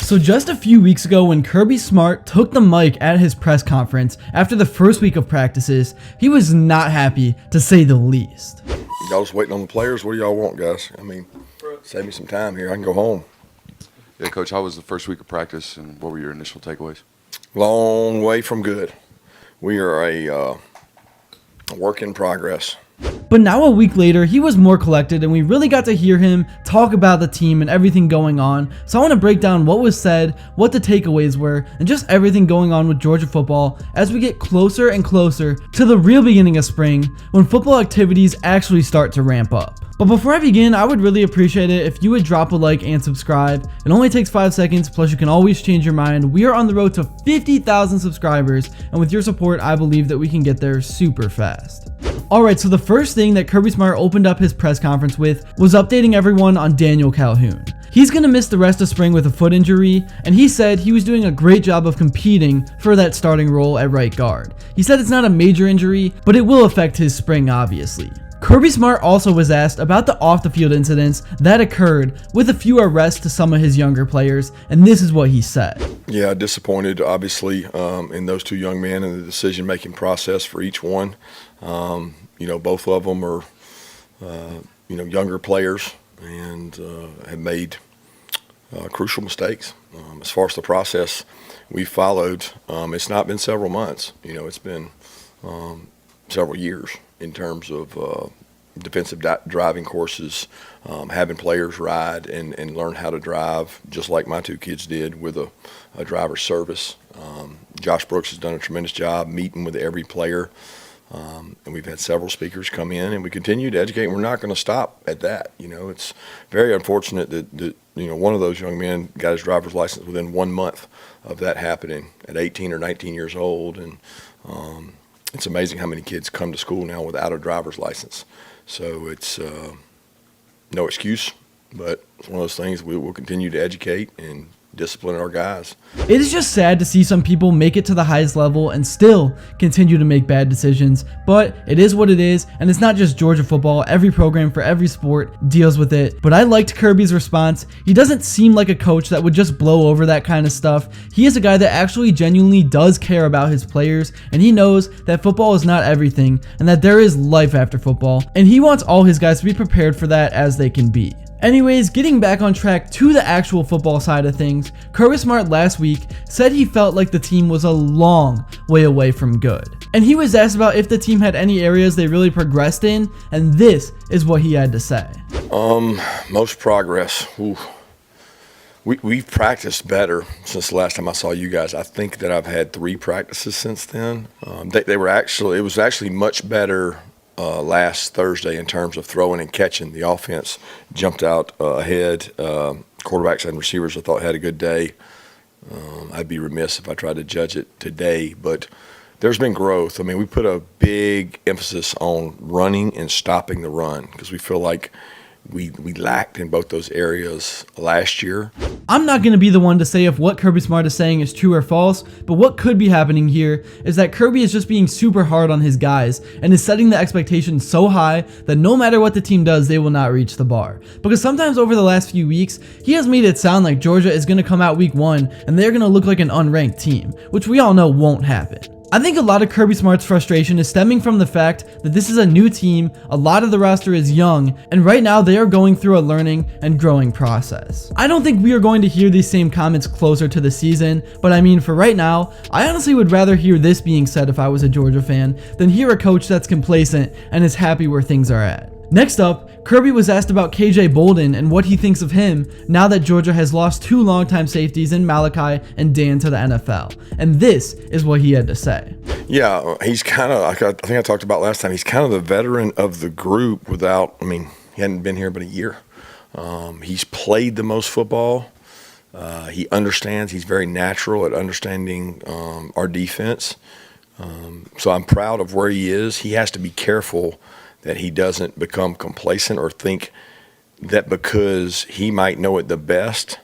So just a few weeks ago when Kirby Smart took the mic at his press conference after the first week of practices, he was not happy, to say the least. Y'all just waiting on the players? What do y'all want, guys? I mean, save me some time here. I can go home. Yeah, Coach, how was the first week of practice, and what were your initial takeaways? Long way from good. We are a work in progress. But now a week later, he was more collected and we really got to hear him talk about the team and everything going on. So I want to break down what was said, what the takeaways were, and just everything going on with Georgia football as we get closer and closer to the real beginning of spring when football activities actually start to ramp up. But before I begin, I would really appreciate it if you would drop a like and subscribe. It only takes 5 seconds, plus you can always change your mind. We are on the road to 50,000 subscribers, and with your support, I believe that we can get there super fast. Alright, so the first thing that Kirby Smart opened up his press conference with was updating everyone on Daniel Calhoun. He's going to miss the rest of spring with a foot injury, and he said he was doing a great job of competing for that starting role at right guard. He said it's not a major injury, but it will affect his spring obviously. Kirby Smart also was asked about the off-the-field incidents that occurred with a few arrests to some of his younger players, and this is what he said. Yeah, disappointed, obviously, in those two young men and the decision-making process for each one. Both of them are, younger players and have made crucial mistakes. As far as the process we followed, it's not been several months. It's been several years in terms of defensive driving courses, having players ride and learn how to drive, just like my two kids did with a driver's service. Josh Brooks has done a tremendous job meeting with every player, and we've had several speakers come in, and we continue to educate, and we're not going to stop at that. It's very unfortunate that one of those young men got his driver's license within 1 month of that happening at 18 or 19 years old, and it's amazing how many kids come to school now without a driver's license. So it's no excuse, but it's one of those things we will continue to educate and discipline our guys. It is just sad to see some people make it to the highest level and still continue to make bad decisions, but it is what it is, and it's not just Georgia football. Every program for every sport deals with it. But I liked Kirby's response. He doesn't seem like a coach that would just blow over that kind of stuff. He is a guy that actually genuinely does care about his players, and he knows that football is not everything and that there is life after football, and he wants all his guys to be prepared for that as they can be. Anyways, getting back on track to the actual football side of things, Kirby Smart last week said he felt like the team was a long way away from good. And he was asked about if the team had any areas they really progressed in, and this is what he had to say. Most progress. Ooh. We've practiced better since the last time I saw you guys. I think that I've had 3 practices since then. It was actually much better last Thursday in terms of throwing and catching. The offense jumped out ahead. Quarterbacks and receivers I thought had a good day. I'd be remiss if I tried to judge it today, but there's been growth. I mean, we put a big emphasis on running and stopping the run because we feel like we lacked in both those areas last year. I'm not going to be the one to say if what Kirby Smart is saying is true or false, but what could be happening here is that Kirby is just being super hard on his guys and is setting the expectations so high that no matter what the team does, they will not reach the bar. Because sometimes over the last few weeks, he has made it sound like Georgia is going to come out week 1 and they're going to look like an unranked team, which we all know won't happen. I think a lot of Kirby Smart's frustration is stemming from the fact that this is a new team, a lot of the roster is young, and right now they are going through a learning and growing process. I don't think we are going to hear these same comments closer to the season, but I mean for right now, I honestly would rather hear this being said if I was a Georgia fan than hear a coach that's complacent and is happy where things are at. Next up, Kirby was asked about KJ Bolden and what he thinks of him now that Georgia has lost 2 longtime safeties in Malachi and Dan to the NFL. And this is what he had to say. Yeah, he's kind of, I think I talked about last time, he's kind of the veteran of the group he hadn't been here but a year. He's played the most football. He understands, he's very natural at understanding our defense. So I'm proud of where he is. He has to be careful that he doesn't become complacent or think that because he might know it the best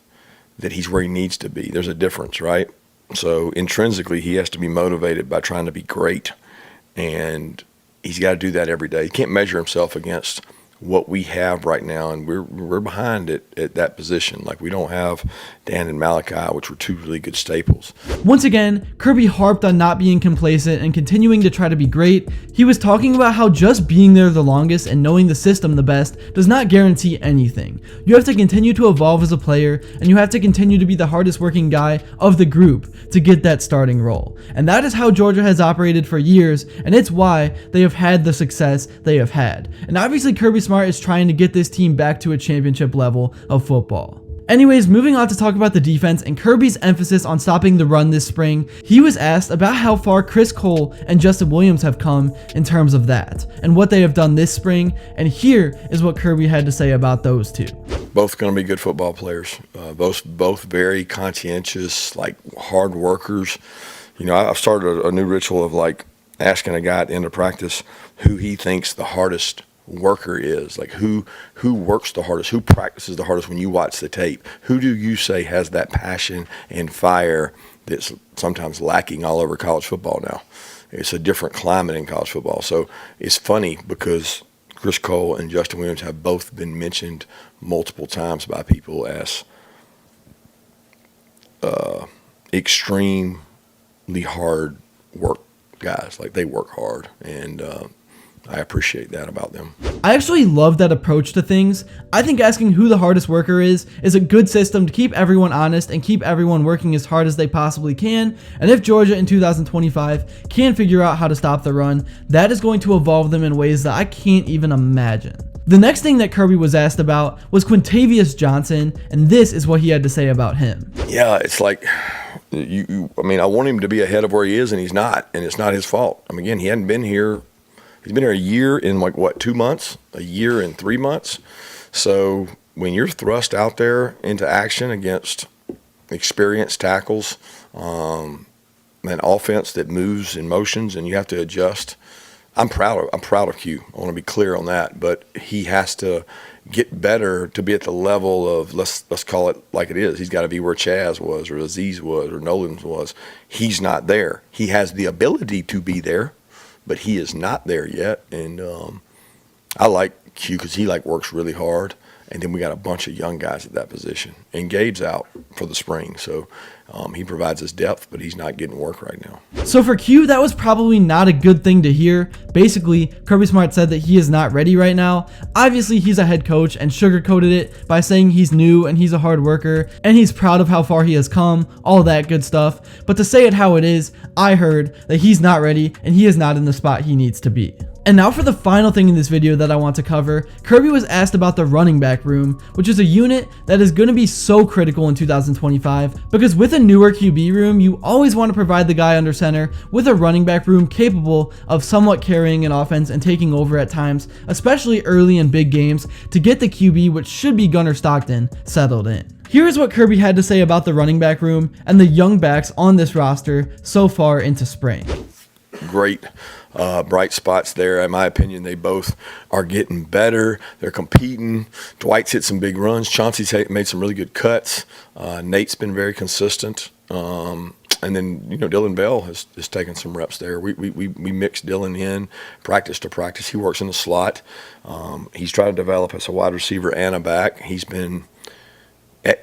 that he's where he needs to be. There's a difference, right? So intrinsically he has to be motivated by trying to be great, and he's got to do that every day. He can't measure himself against what we have right now, and we're behind at that position. Like, we don't have Dan and Malachi, which were two really good staples. Once again, Kirby harped on not being complacent and continuing to try to be great. He was talking about how just being there the longest and knowing the system the best does not guarantee anything. You have to continue to evolve as a player, and you have to continue to be the hardest working guy of the group to get that starting role. And that is how Georgia has operated for years, and it's why they have had the success they have had. And obviously Kirby Smart is trying to get this team back to a championship level of football. Anyways, moving on to talk about the defense and Kirby's emphasis on stopping the run this spring. He was asked about how far Chris Cole and Justin Williams have come in terms of that and what they have done this spring, and here is what Kirby had to say about those two. Both going to be good football players. Both very conscientious, like hard workers. You know, I've started a new ritual of like asking a guy at the end of practice who he thinks the hardest worker is, like who works the hardest, who practices the hardest when you watch the tape. Who do you say has that passion and fire that's sometimes lacking all over college football now? It's a different climate in college football. So it's funny because Chris Cole and Justin Williams have both been mentioned multiple times by people as extremely hard work guys. Like, they work hard, and I appreciate that about them. I actually love that approach to things. I think asking who the hardest worker is a good system to keep everyone honest and keep everyone working as hard as they possibly can. And if Georgia in 2025 can figure out how to stop the run, that is going to evolve them in ways that I can't even imagine. The next thing that Kirby was asked about was Quintavious Johnson, and this is what he had to say about him. Yeah, it's like, I mean, I want him to be ahead of where he is, and he's not, and it's not his fault. I mean, again, he hadn't been here. He's been here a year in like, what, 2 months? A year and 3 months? So when you're thrust out there into action against experienced tackles, an offense that moves in motions and you have to adjust, I'm proud of Q. I want to be clear on that. But he has to get better to be at the level of, let's call it like it is. He's got to be where Chaz was or Aziz was or Nolan was. He's not there. He has the ability to be there, but he is not there yet. And I like Q because he like works really hard. And then we got a bunch of young guys at that position. And Gabe's out for the spring, so he provides us depth, but he's not getting work right now. So for Q, that was probably not a good thing to hear. Basically, Kirby Smart said that he is not ready right now. Obviously, he's a head coach and sugarcoated it by saying he's new and he's a hard worker and he's proud of how far he has come, all that good stuff. But to say it how it is, I heard that he's not ready and he is not in the spot he needs to be. And now for the final thing in this video that I want to cover. Kirby was asked about the running back room, which is a unit that is going to be so critical in 2025 because with a newer QB room, you always want to provide the guy under center with a running back room capable of somewhat carrying an offense and taking over at times, especially early in big games, to get the QB, which should be Gunner Stockton, settled in. Here is what Kirby had to say about the running back room and the young backs on this roster so far into spring. Great bright spots there. In my opinion, they both are getting better. They're competing. Dwight's hit some big runs. Chauncey's made some really good cuts. Nate's been very consistent. And then, Dylan Bell has taken some reps there. We mixed Dylan in practice to practice. He works in the slot. He's trying to develop as a wide receiver and a back. He's been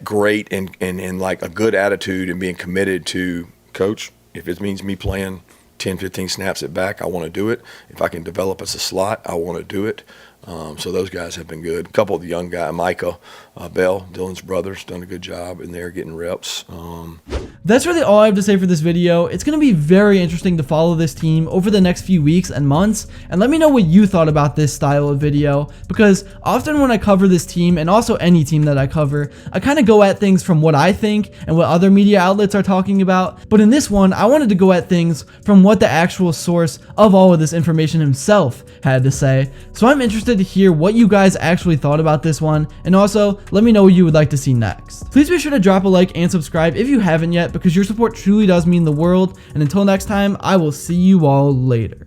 great and like a good attitude and being committed to, Coach, if it means me playing 10, 15 snaps at back, I want to do it. If I can develop as a slot, I want to do it. So those guys have been good. A couple of the young guys, Micah Bell, Dylan's brother's done a good job in there getting reps. That's really all I have to say for this video. It's going to be very interesting to follow this team over the next few weeks and months, and let me know what you thought about this style of video, because often when I cover this team, and also any team that I cover, I kind of go at things from what I think and what other media outlets are talking about, but in this one, I wanted to go at things from what the actual source of all of this information himself had to say. So I'm interested to hear what you guys actually thought about this one, and also let me know what you would like to see next. Please be sure to drop a like and subscribe if you haven't yet, because your support truly does mean the world. And until next time, I will see you all later.